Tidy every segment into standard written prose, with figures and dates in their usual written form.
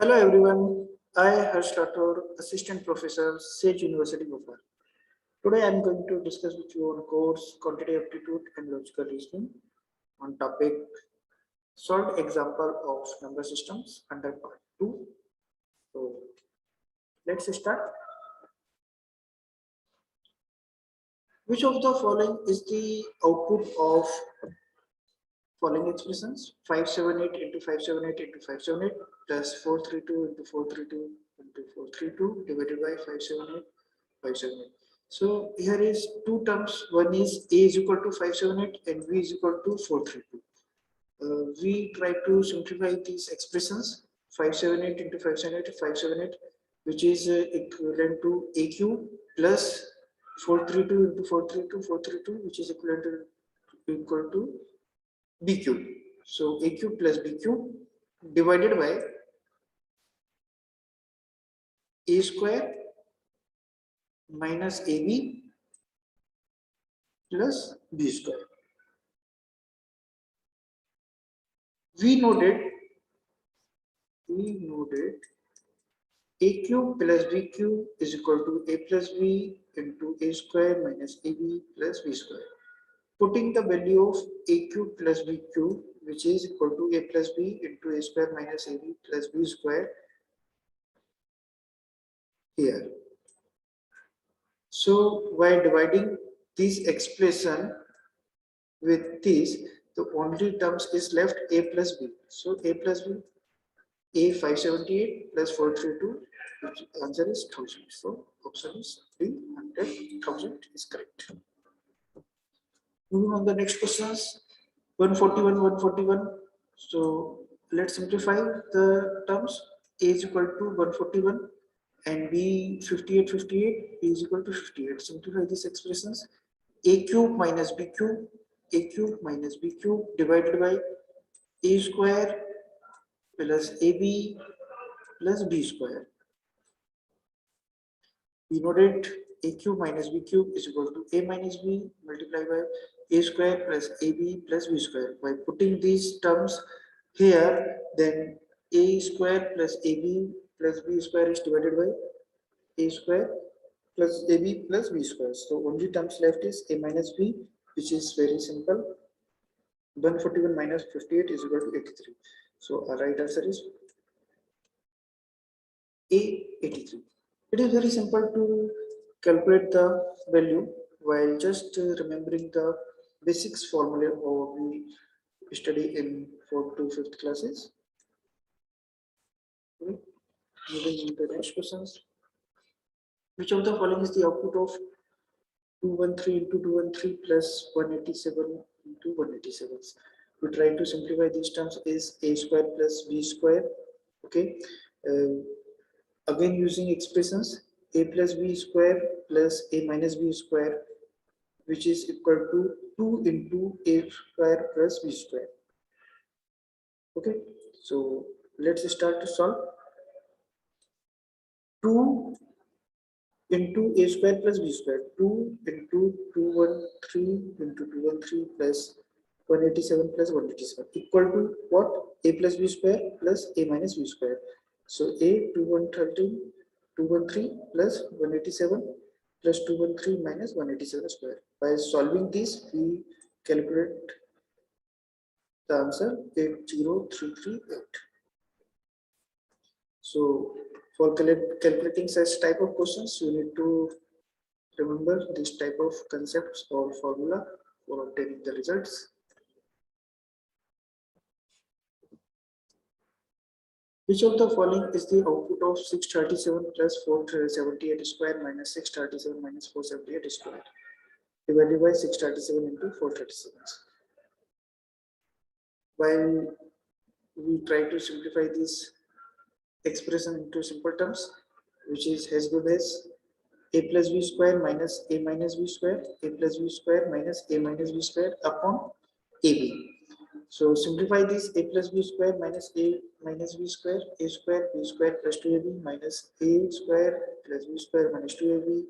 Hello everyone, I Harsh Rathore, Assistant Professor, Sage University, Bhopal. Today I am going to discuss with you on course Quantitative Aptitude and Logical Reasoning on topic solved example of number systems under part 2. So let's start. Which of the following is the output of following expressions? 578 into 578 into 578 plus 432 into 432 into 432 divided by 578 578. So here is two terms. One is a is equal to 578 and b is equal to 432. We try to simplify these expressions. 578 into 578 578, which is equivalent to aq plus 432 into 432 432, which is equal to bq. So aq plus bq divided by a square minus ab plus b square. We know that a cube plus b cube is equal to a plus b into a square minus ab plus b square. Putting the value of a cube plus b cube, which is equal to a plus b into a square minus ab plus b square here. So while dividing this expression with this, the only terms is left a plus b. So a plus b, a 578 plus 432, which answer is 1000. So option is 300,000 is correct. Moving on the next questions, 141, 141. So let's simplify the terms. A is equal to 141 and b 58, 58, b is equal to 58. Simplify these expressions. A cube minus b cube, a cube minus b cube divided by a square plus ab plus b square. We know that a cube minus b cube is equal to a minus b multiplied by a square plus ab plus b square. By putting these terms here, then a square plus ab plus b square is divided by a square plus ab plus b square. So only terms left is a minus b, which is very simple. 141 minus 58 is equal to 83. So our right answer is A, 83. It is very simple to calculate the value while just remembering the basics formula or we study in 4th to 5th classes. Okay. Moving on to the next questions. Which of the following is the output of 213 into 213 plus 187 into 187? We try to simplify these terms is a square plus b square. Okay. Again using expressions a plus b square plus a minus b square, which is equal to 2 into a square plus b square. Okay, so let's start to solve. 2 into a square plus b square, 2 into 213 into 213 plus 187 plus 187 equal to what? A plus b square plus a minus b square. So a 213 plus 187 plus 213 minus 187 square. By solving this, we calculate the answer 80338. So for calculating such type of questions, you need to remember this type of concepts or formula for obtaining the results. Which of the following is the output of 637 plus 478 square minus 637 minus 478 square divided by 637 into 437? While we try to simplify this expression into simple terms, which is as good as a plus b square minus a minus b square, a plus b square minus a minus b square upon ab. So simplify this a plus b square minus a minus b square, a square b square plus 2ab minus a square plus b square minus 2ab.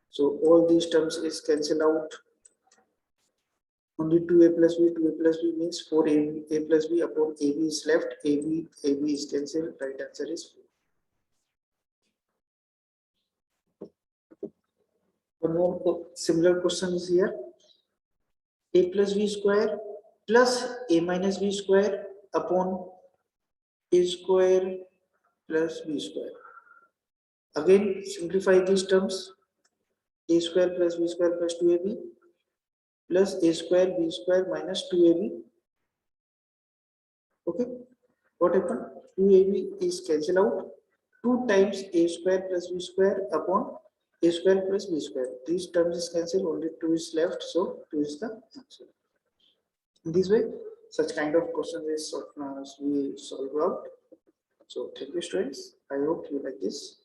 So all these terms is cancelled out. only 2a plus b, 2a plus b means 4a a plus b upon ab is left, ab is cancelled, right answer is 4. One more similar question is here. A plus b square plus a minus b square upon a square plus b square. Again, simplify these terms. A square plus b square plus 2ab plus a square b square minus 2ab. Okay, what happened? 2ab is cancelled out. 2 times a square plus b square upon a square plus b square. These terms is cancelled, only 2 is left, so 2 is the answer. In this way, such kind of questions is we solve out. So thank you students. I hope you like this.